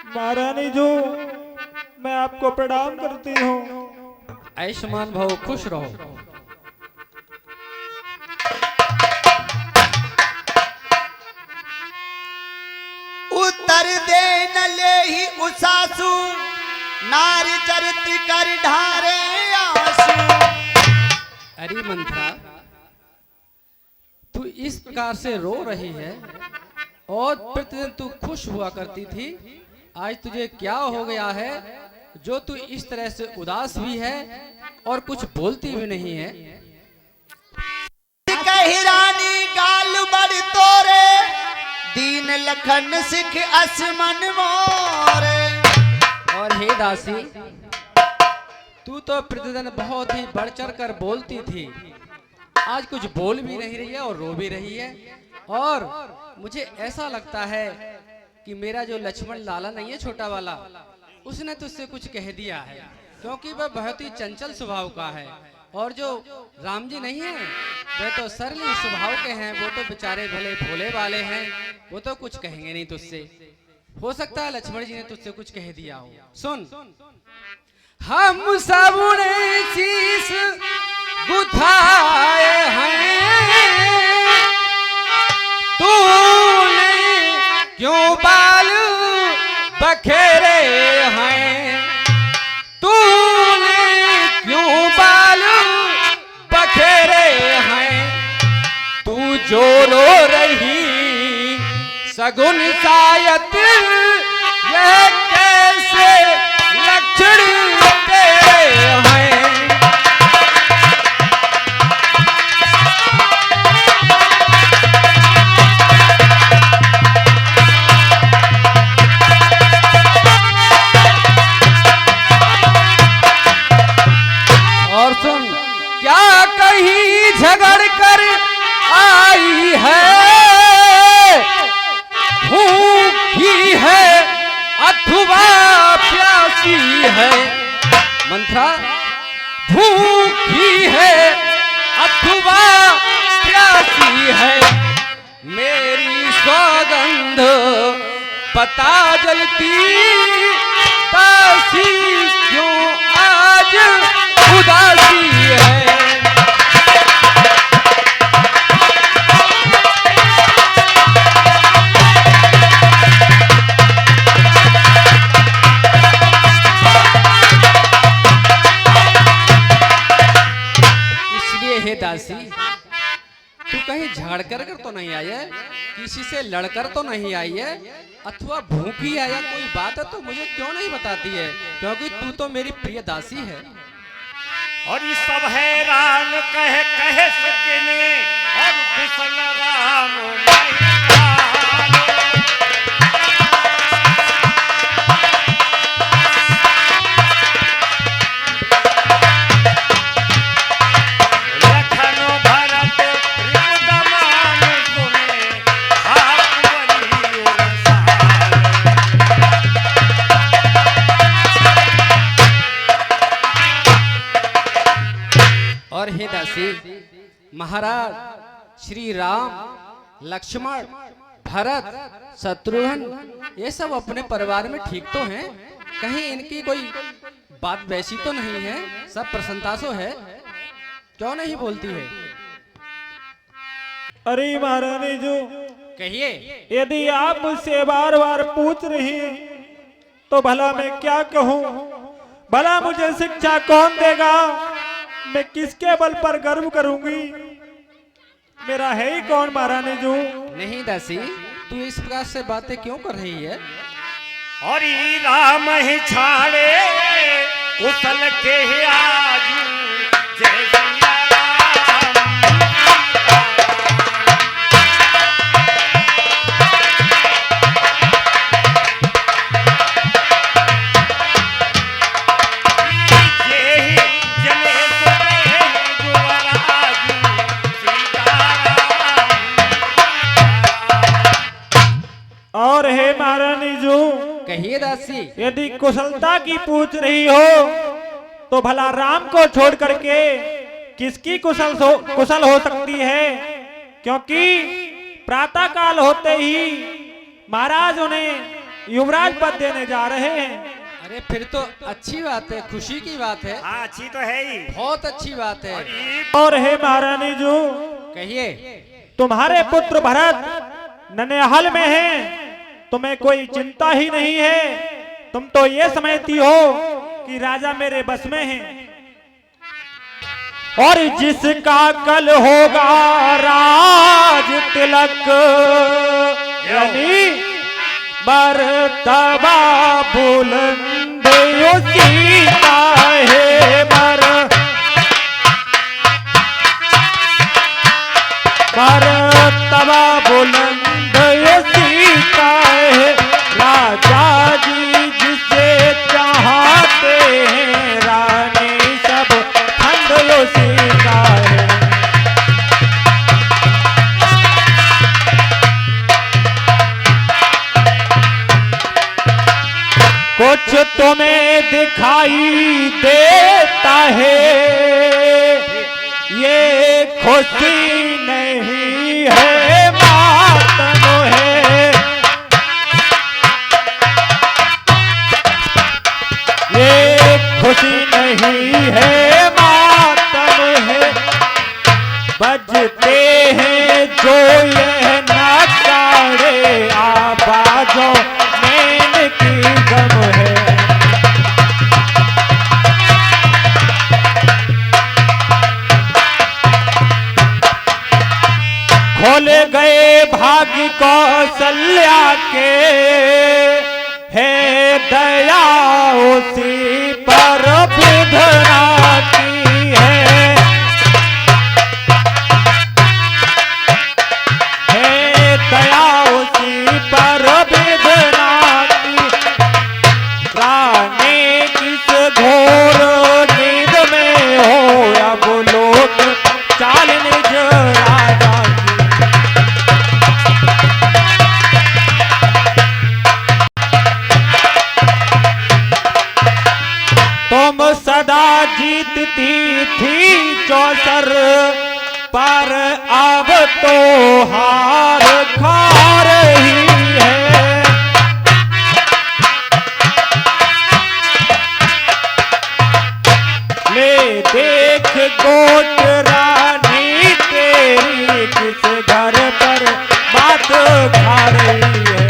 महारानी जो मैं आपको प्रणाम करती हूँ। आयुष्मान भव, खुश रहो। उत्तर दे न ले ही उसासु, नारी चरित्र कर ढारे आंसू। अरे मंत्रा, तू इस प्रकार से रो रही है और प्रतिदिन तू खुश हुआ करती थी। आज तुझे क्या हो गया है जो तू इस तरह से उदास भी है और कुछ बोलती भी नहीं है? कही रानी गाल बड़ तोरे, दीन लखन सिख असमन मोरे। और हे दासी, तू तो प्रतिदिन बहुत ही बढ़ चढ़ कर बोलती थी, आज कुछ बोल भी नहीं रही है और रो भी रही है। और मुझे ऐसा लगता है कि मेरा जो लक्ष्मण लाला नहीं है, छोटा वाला, उसने तुझसे कुछ कह दिया है, क्योंकि वह बहुत ही चंचल स्वभाव का है। और जो राम जी नहीं है, वे तो सरल स्वभाव के हैं, वो तो बेचारे भले भोले वाले हैं, वो तो कुछ कहेंगे नहीं तुझसे। हो सकता है लक्ष्मण जी ने तुझसे कुछ कह दिया हो। सुन, हम सब ने शीश गुथाए हैं, तूने क्यों बाल बखेरे हैं, तूने क्यों बाल बखेरे हैं, तू जो रो रही सगुन शायद यह कैसे लक्षण तेरे हैं। और सुन, क्या कहीं झगड़ कर आई है, भूखी है अथवा प्यासी है। मंत्रा, भूखी है अथवा प्यासी है, मेरी सौगंध पता जलती तासी क्यों आज उदासी है। इसलिए हे दासी, तू कहीं झगड़ कर तो नहीं आई है, किसी से लड़कर तो नहीं आई है, अथवा भूखी है या कोई बात है तो मुझे क्यों नहीं बताती है, क्योंकि तू तो मेरी प्रिय दासी है। और ये सब हैरान कह सकेने, और कुशल राम नहीं जाने। लखन भरत रिपुदमान सुने, आप बड़ी रसाल। और हे दासी, महाराज श्री राम, लक्ष्मण, भरत, शत्रुघ्न, ये सब अपने परिवार में ठीक तो हैं? कहीं इनकी कोई बात वैसी तो नहीं है? सब प्रसन्नता से है, क्यों नहीं बोलती है? अरे महारानी जो, कहिए। यदि आप मुझसे बार बार पूछ रही हैं, तो भला मैं क्या कहूँ? भला मुझे शिक्षा कौन देगा? मैं किसके बल पर गर्व करूंगी? मेरा है ही कौन महारानी जो? नहीं दासी, तू इस प्रकार से बातें क्यों कर रही है? और ये राम ही छाड़े कुशल के आजू, जय सिया राम। जय जने सुबह जुवराजू, सीताराम। और हे महारानी जो, कहिए दासी। यदि कुशलता की पूछ रही हो, तो भला राम को छोड़ करके किसकी कुशल हो सकती है? क्योंकि प्रातः काल होते ही महाराज उन्हें युवराज पद देने जा रहे हैं। अरे फिर तो अच्छी बात है, खुशी की बात है, हाँ अच्छी तो है ही। बहुत अच्छी बात है। और हे महारानी जो कहिए। तुम्हारे पुत्र भरत ननिहाल में हैं, तुम्हें कोई चिंता ही नहीं है। तुम तो ये समझती हो कि राजा मेरे बस में हैं, और जिसका कल होगा राज तिलक यानी मर्तबा बुलंद उसी का है। मर्तबा बुलंद उसी का है। राजा जी जिसे चाहते हैं, रानी सब ठंड उसी का है। कुछ तुम्हें दिखाई देता है, ये खुशी नहीं है मातम है। ये खुशी नहीं है मातम है। बजते हैं जो ये नगाड़े, आवाजों में की गम है। खोले गए भाग्य कौशल्या के, है दया उसी पर विधना की है। दया उसी पर विधना की। रानी किस घोर नींद में हो, अब लोग चाल निज राजा की। तुम सदा जीतती थी चौसर, पर अब तो हार खा रही है। ले देख गोट रानी तेरी, किस घर पर बात खा रही है।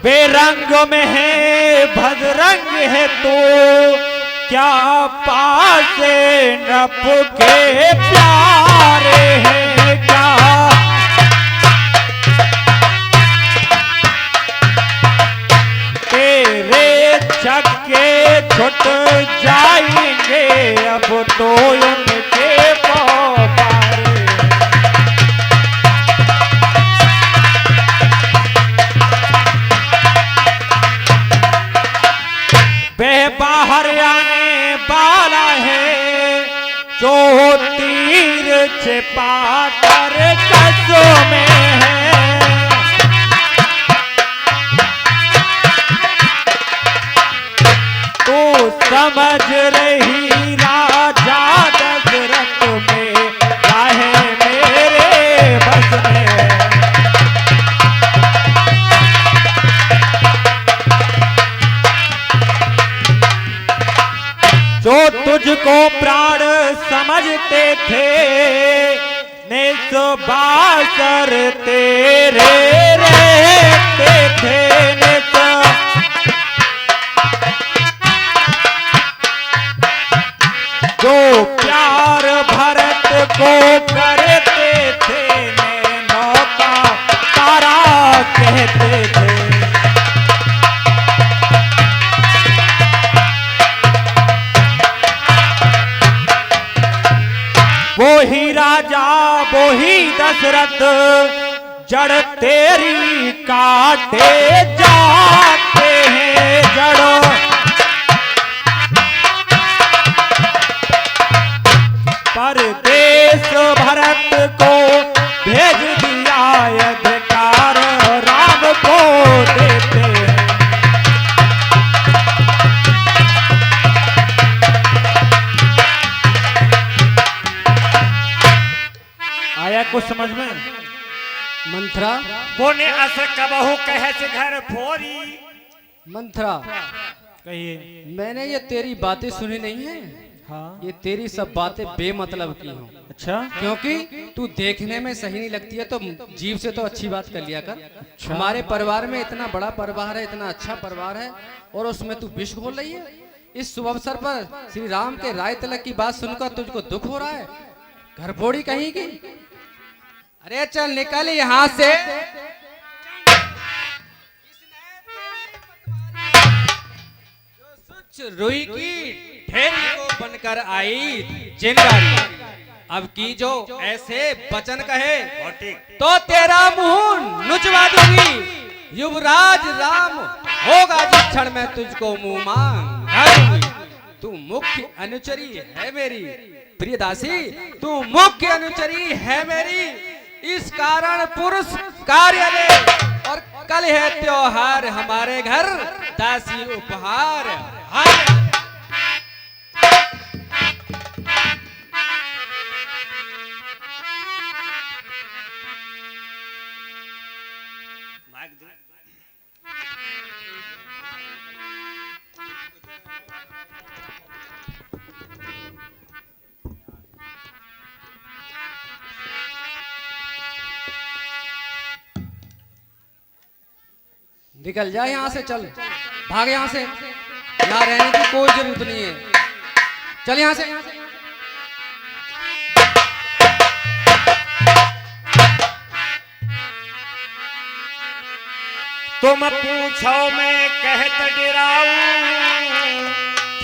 बेरंग में है भद्रंग है तो, क्या पास नप के प्यारे हैं क्या। तेरे छक्के छुट जाएंगे, अब तो उनके पारे। वे बाहर आने वाला है, जो तीर छिपा कर कसों में है। तू समझ रही राजा दशरथ में, राहे मेरे बस में। जो तुझको प्राण समझते थे, निस्वासर तेरे रहते थे। जो प्यार भरत को करते थे, नैनों का तारा कहते थे। वो ही राजा वो ही दशरथ, जड़ तेरी काटे जाते हैं जड़। परदेश भरत को भेज दिया, अधिकार राम को देते हैं। आया कुछ समझ में? मंथरा, बोने अस कबहू कहे से घर फोरी। मंथरा, कहिए। मैंने ये तेरी बातें सुनी नहीं है। हाँ। ये तेरी सब बातें बेमतलब की हों, अच्छा। क्योंकि तू देखने में सही नहीं लगती है तो जीभ से तो अच्छी बात कर लिया कर। अच्छा। हमारे परिवार में इतना बड़ा परिवार है, इतना अच्छा परिवार है, और उसमें तू विष घोल रही है। इस शुभ अवसर पर श्री राम के राय तिलक की बात सुनकर तुझको दुख हो रहा है? घर फोड़ी कहीं की? अरे चल निकल यहाँ से। रुई की ढेरी को बनकर आई चिंगारी, अब की जो ऐसे वचन कहे और ठीक। तो तेरा मुंह नुचवा दूंगी। युवराज राम होगा जिस क्षण में तुझको मुंह मांग दूंगी। तू मुख्य अनुचरी है मेरी प्रिय दासी, तू मुख्य अनुचरी है मेरी। इस कारण पुरुष कार्यालय और कल है त्योहार हमारे घर, दासी उपहार। माइक दे। निकल जा यहाँ से, चल भाग यहाँ से, यहाँ रहने की कोई जरूरत नहीं है। चल यहाँ से। तुम पूछो मैं कहत डराऊ,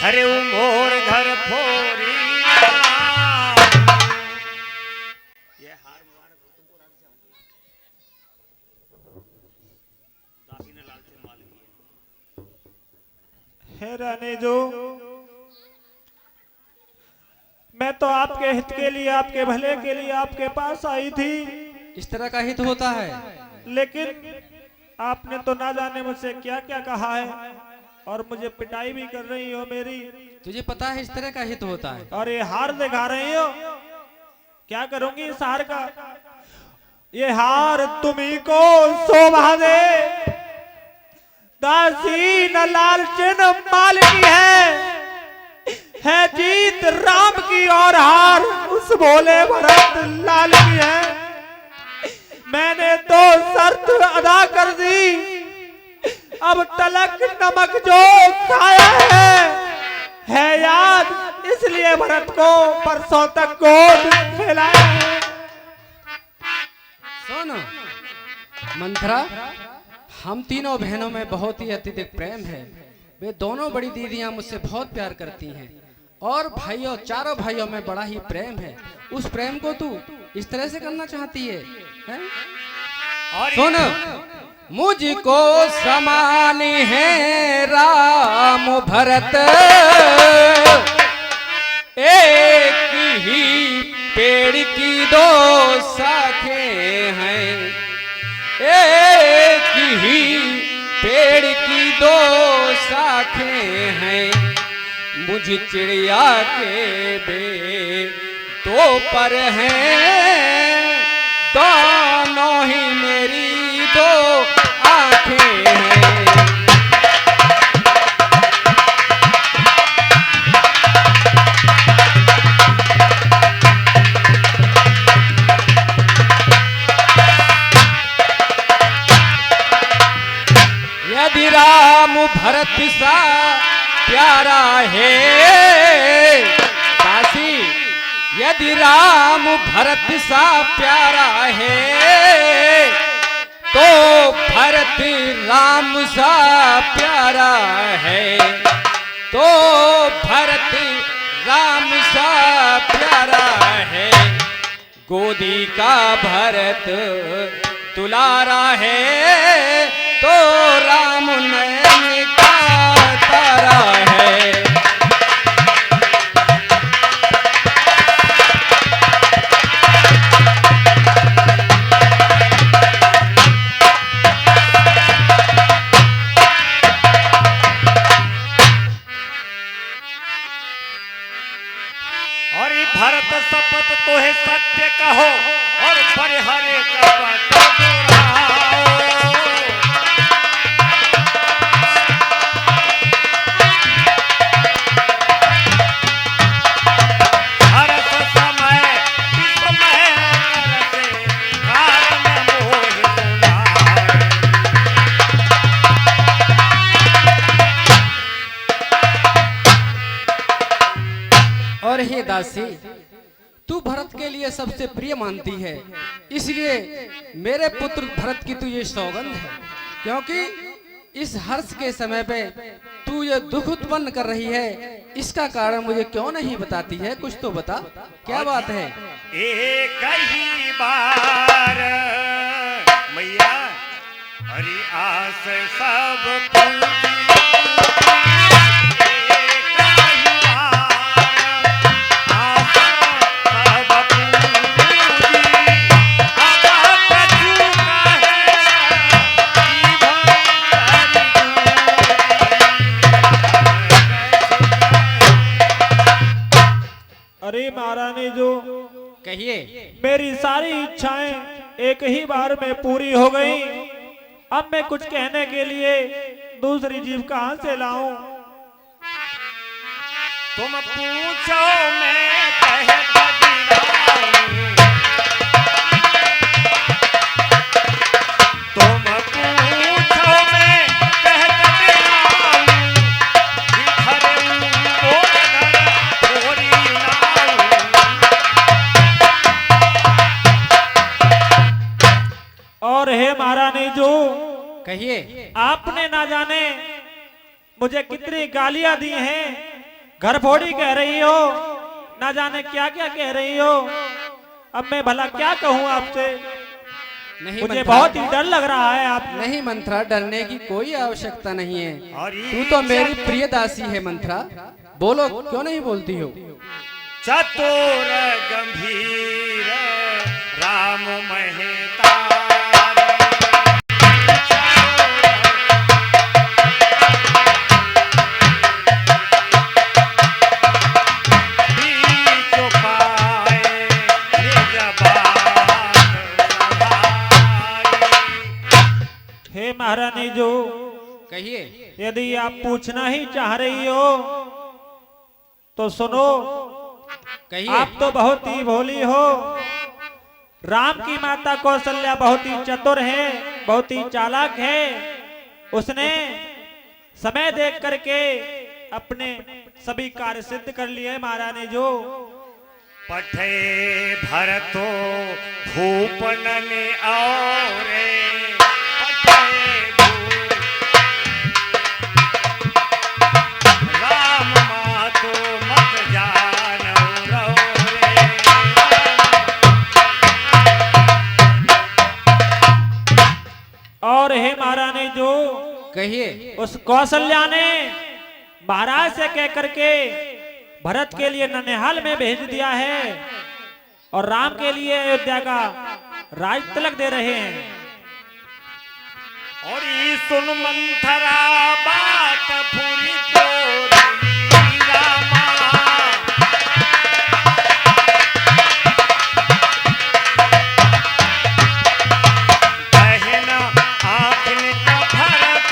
धरे मोर घर फोरी। ये हार मुबारक हो तुमको, रात से दासी ने लाल से माल किए। है रहने जो, मैं तो आपके हित के लिए, आपके भले के लिए आपके पास आई थी, इस तरह का हित होता है? लेकिन आपने तो ना जाने मुझसे क्या क्या कहा है, और मुझे पिटाई भी कर रही हो मेरी। तुझे पता है इस तरह का हित होता है? और ये हार दिखा रही हो, क्या करूंगी इस हार का? ये हार तुम्ही को शोभा दे, दासी न लालचन माल की है जीत राम की, और हार उस भोले भरत लाल की है। मैंने तो शर्त अदा कर दी, अब तलक नमक जो खाया है याद, इसलिए भरत को परसों तक गोद खिलाया है। सुन मंथरा, हम तीनों बहनों में बहुत ही अत्यधिक प्रेम है। वे दोनों बड़ी दीदियां मुझसे बहुत प्यार करती हैं, और भाइयों, चारों भाइयों में बड़ा ही प्रेम है। उस प्रेम को तू इस तरह से करना चाहती है, हैं? और सुन, मुझको समान है राम भरत, एक ही पेड़ की दो शाखें हैं, एक ही पेड़ की दो शाखें हैं। मुझ चिड़िया के दो पर हैं, दोनों ही मेरी दो आंखें हैं। यदि राम भरत सा प्यारा है दासी, यदि राम भरत सा प्यारा है, तो भरत राम सा प्यारा है, तो भरत राम सा प्यारा है। गोदी का भरत दुलारा है, तो राम नयन का तारा है। और ये भरत शपथ तो है सत्य कहो, और दासी, तू भरत के लिए सबसे प्रिय मानती है, इसलिए मेरे पुत्र भरत की तुझे सौगंध है, क्योंकि इस हर्ष के समय पे तू ये दुख उत्पन्न कर रही है, इसका कारण मुझे क्यों नहीं बताती है? कुछ तो बता, क्या बात है? एक ही बार मैया हरि आस सब पूजी, एक ही बार आस सब पूजी, अब कछु कहे कि भरी अरे महारानी जो कहिए। मेरी सारी इच्छाएं एक ही बार में पूरी हो गई। अब मैं कुछ कहने के लिए दूसरी जीव कहां से लाऊं? तुम पूछो मैं कह दिलाऊं, तुम पूछो मैं कह दिलाऊं, बिखरे मोर घर थोड़ी नाऊं। और हे महारानी जो कहिए। आपने ना जाने मुझे कितनी गालियां दी हैं, घर फोड़ी कह रही हो, ना जाने क्या क्या कह रही हो। अब मैं भला क्या कहूँ आपसे? नहीं मुझे मंत्रा, बहुत ही डर लग रहा है आप। नहीं मंत्रा, डरने की कोई आवश्यकता नहीं है। और तू तो मेरी प्रिय दासी है मंत्रा, बोलो क्यों नहीं बोलती हो? चतुर गंभीर राम महता, हे महारानी जो कहिए। यदि आप पूछना ही चाह रही हो तो सुनो। कहिए। आप तो बहुत ही भोली हो। राम की माता कौशल्या बहुत ही चतुर है, बहुत ही चालाक है। उसने समय देख करके अपने सभी कार्य सिद्ध कर लिए महारानी जो। पठे भरतो भूपनन औरे, पठे भूप राम मातो मत जानौ रौरे। और हे महारानी जो कहिए। उस कौशल्या ने महाराज से कह करके भरत के लिए ननिहाल में भेज दिया है और राम के लिए अयोध्या का राज तिलक दे रहे हैं। और ई सुन मंथरा बात पूरी तोरी रामा, बहन आँखिन का फरक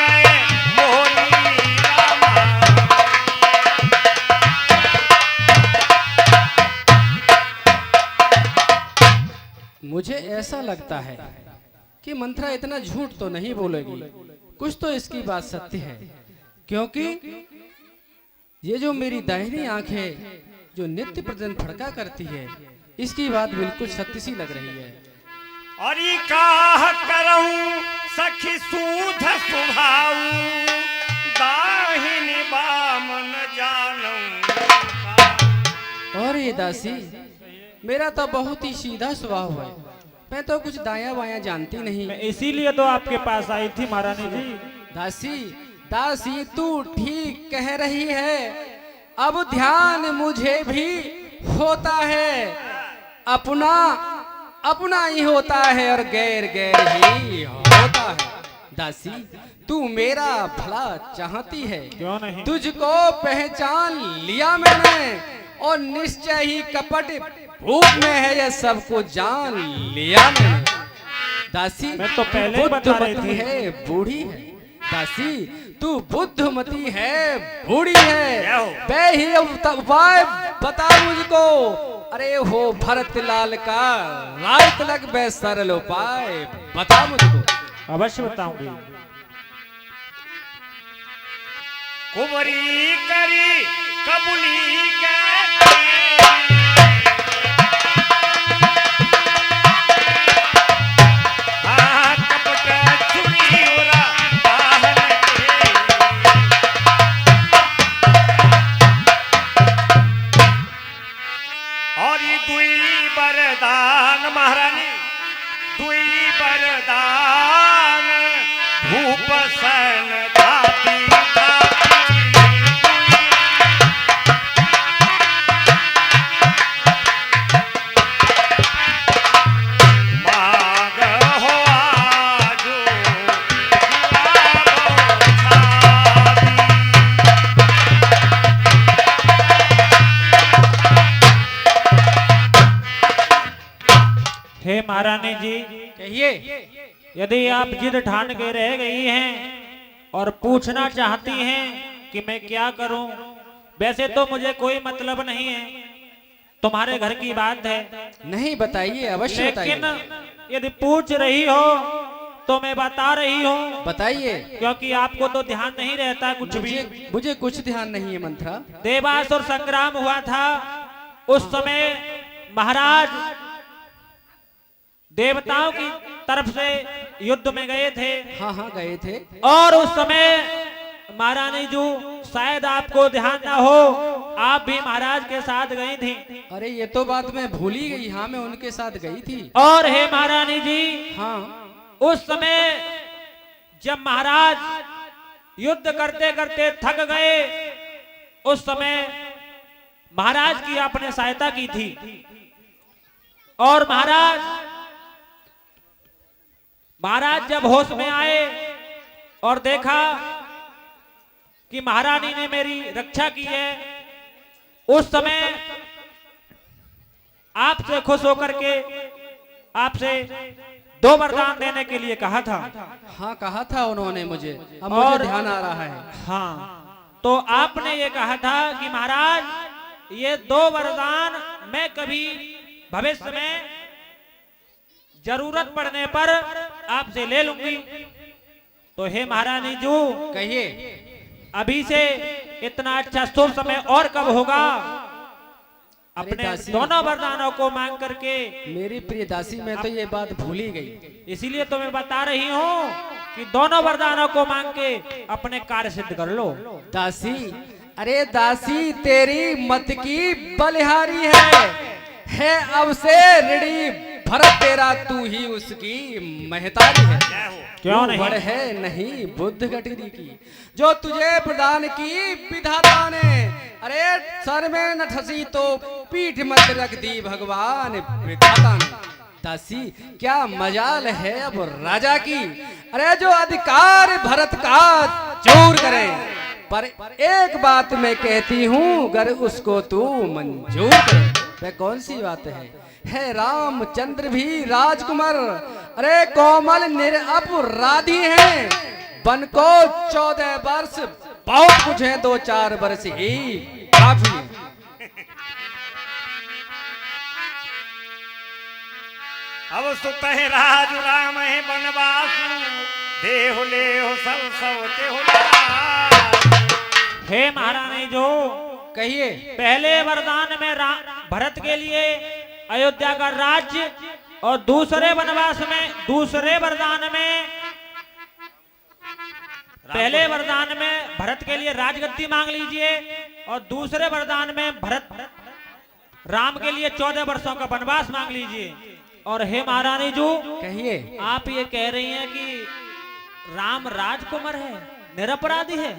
मोरी रामा। मुझे ऐसा लगता है कि मंत्रा इतना झूठ तो नहीं बोलेगी, कुछ तो इसकी बात सत्य है, क्योंकि ये जो मेरी दाहिनी आंख है जो नित्य प्रतिदिन फड़का करती है, इसकी बात बिल्कुल सत्य सी लग रही है। और ई काह करऊं सखी सूध सुभाऊ, दाहिनी बाम न जानऊं। और ये दासी, मेरा तो बहुत ही सीधा स्वभाव है, मैं तो कुछ दाया बाया जानती नहीं। मैं इसीलिए तो आपके पास आई थी महारानी जी। दासी, दासी तू ठीक कह रही है, अब ध्यान मुझे भी होता है, अपना अपना ही होता है और गैर गैर ही होता है। दासी, तू मेरा भला चाहती है, क्यों नहीं? तुझको पहचान लिया मैंने और निश्चय ही कपट भूख में है, यह सबको जान लिया मैंने। दासी, मैं तो पहले ही बता रही बुद्धमती थी। है, बूढ़ी है। दासी, तू बुद्धमती है, बूढ़ी है, बे ही उपाय बता मुझको। अरे हो भरत लाल का राय तिलक बे सरल उपाय बता मुझको। अवश्य बताऊंगी। कुंवरी करी कबूली के हे महारानी जी, कहिए। यदि आप जिद ठान के रह गई हैं और पूछना चाहती हैं कि मैं क्या करूं, वैसे तो मुझे कोई मतलब नहीं है, तुम्हारे घर की बात है। नहीं बताइए, अवश्य लेकिन बताइए। यदि पूछ रही हो तो मैं बता रही हूँ, बताइए। क्योंकि आपको तो ध्यान नहीं रहता कुछ भी। मुझे कुछ ध्यान नहीं है मंत्रा। देवासुर संग्राम हुआ था, उस समय महाराज देवताओं की तरफ से युद्ध में गए थे। हाँ हाँ गए थे। और उस समय महारानी जी, शायद आपको ध्यान ना हो, आप भी महाराज के साथ गई थी। अरे ये तो बात मैं भूल ही गई। हाँ मैं उनके साथ गई थी। और हे महारानी जी, हाँ उस समय जब महाराज युद्ध करते करते थक गए, उस समय महाराज की आपने सहायता की थी। और महाराज जब होश में आए और देखा कि महारानी ने मेरी रक्षा की है, उस समय आपसे खुश होकर के आपसे 2 वरदान देने के लिए कहा था। हाँ कहा था उन्होंने मुझे। अब और मुझे ध्यान आ रहा है। हाँ, तो आपने ये कहा था कि महाराज ये 2 वरदान मैं कभी भविष्य में जरूरत पड़ने पर आपसे ले लूंगी। तो हे महारानी जी, कहिए। अभी से इतना अच्छा शुभ समय और कब होगा? अरे अपने दासी, दोनों वरदानों को मांग करके। मेरी प्रिय दासी, मैं तो ये बात भूल ही गई। इसीलिए तो मैं बता रही हूँ कि दोनों वरदानों को मांग के अपने कार्य सिद्ध कर लो। दासी, अरे दासी तेरी मत की बलिहारी है अब से ऋणी भरत तेरा, तू ही उसकी महतारी है। क्यों तू नहीं? बड़ है नहीं बुद्ध गठरी की, जो तुझे प्रदान की विधाता ने। अरे सर में न ठसी तो पीठ मत रख दी भगवान विधाता ने। दासी क्या मजाल है अब राजा की, अरे जो अधिकार भरत का चूर करे। पर एक बात मैं कहती हूँ, अगर उसको तू मंजूर करे। वह कौन सी बात है रामचंद्र भी राजकुमार, अरे कोमल निरपराधी हैं। बन को 14 वर्ष बहुत कुछ है, 2-4 वर्ष ही काफी। अब सुत है राज राम है बनवासु, देह ले हो सब सवते हो लाज। हे महारानी जो, कहिए। पहले वरदान में भरत के लिए अयोध्या का राज्य, और दूसरे वनवास में, दूसरे वरदान में, पहले वरदान में भरत के लिए राजगद्दी मांग लीजिए, और दूसरे वरदान में भरत राम के लिए 14 वर्षों का वनवास मांग लीजिए। और हे महारानी जी, कहिए। आप ये कह रही हैं कि राम राजकुमार है, निरपराधी है,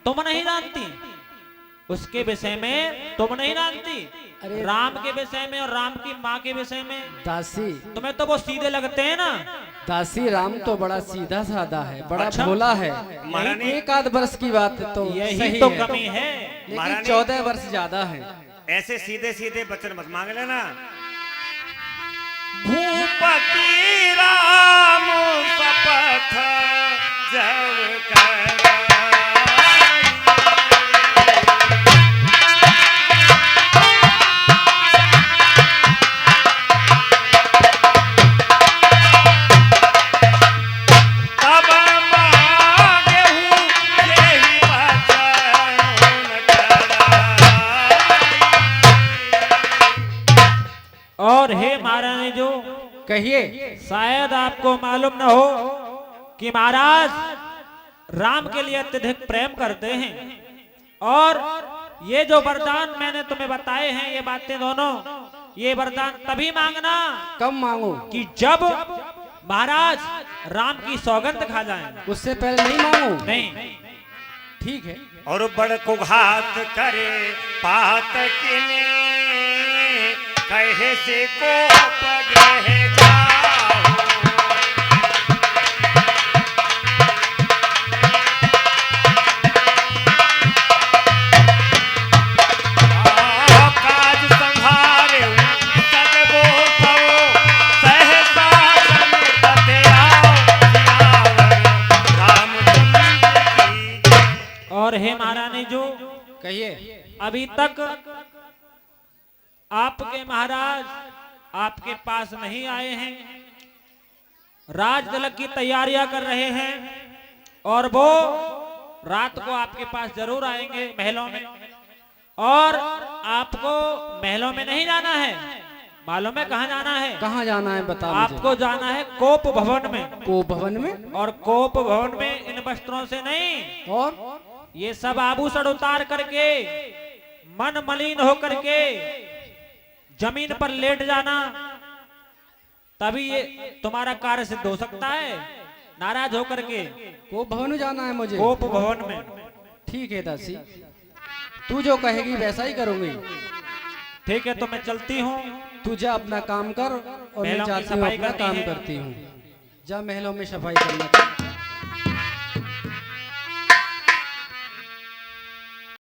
तुम नहीं जानती उसके विषय में, तुम नहीं जानती अरे राम के विषय में और राम की माँ के विषय में। दासी, तुम्हें तो वो सीधे लगते हैं ना। दासी राम तो बड़ा सीधा साधा है, बड़ा अच्छा? भोला है। महारानी, 1 आध वर्ष की बात तो यही सही तो है, कमी है। लेकिन महारानी, 14 वर्ष ज्यादा है। ऐसे सीधे सीधे वचन मत मांग लेना। भूपति राम शपथ जब कर और हे महारानी जो, कहिए। शायद आपको मालूम न हो कि महाराज राम के लिए अत्यधिक प्रेम करते हैं, और ये जो वरदान मैंने तुम्हें बताए हैं, ये बातें दोनों, ये वरदान तभी मांगना कब मांगू? कि जब महाराज राम की सौगंध खा जाएं। उससे पहले नहीं मांगू? नहीं। ठीक है। और बड़ को घात करे पात किने, कहे से को पगह जाओ। काज संभारे सगबो सो सह कहिए। अभी तक आपके महाराज आपके पास नहीं आए हैं। राज तिलक की तैयारियां कर रहे हैं और वो रात को आपके पास जरूर आएंगे महलों में। और आपको महलों में नहीं जाना है, मालूम है कहाँ जाना है? कहाँ जाना है बता मुझे। आपको जाना है कोप भवन में। को भवन में? और कोप भवन में इन वस्त्रों से नहीं, और ये सब आभूषण उतार करके मन मलिन होकर के जमीन पर लेट जाना, तभी ये तुम्हारा कार्य सिद्ध हो सकता है। नाराज होकर के को भवन में जाना है मुझे। कोप भवन में। ठीक है दासी, तू जो कहेगी वैसा ही करूंगी। ठीक है, तो मैं चलती हूँ। तू जा अपना काम कर और मैं महलों की जाती हूँ सफाई अपना करनी काम है। करती हूँ। जा महलों में सफाई करना।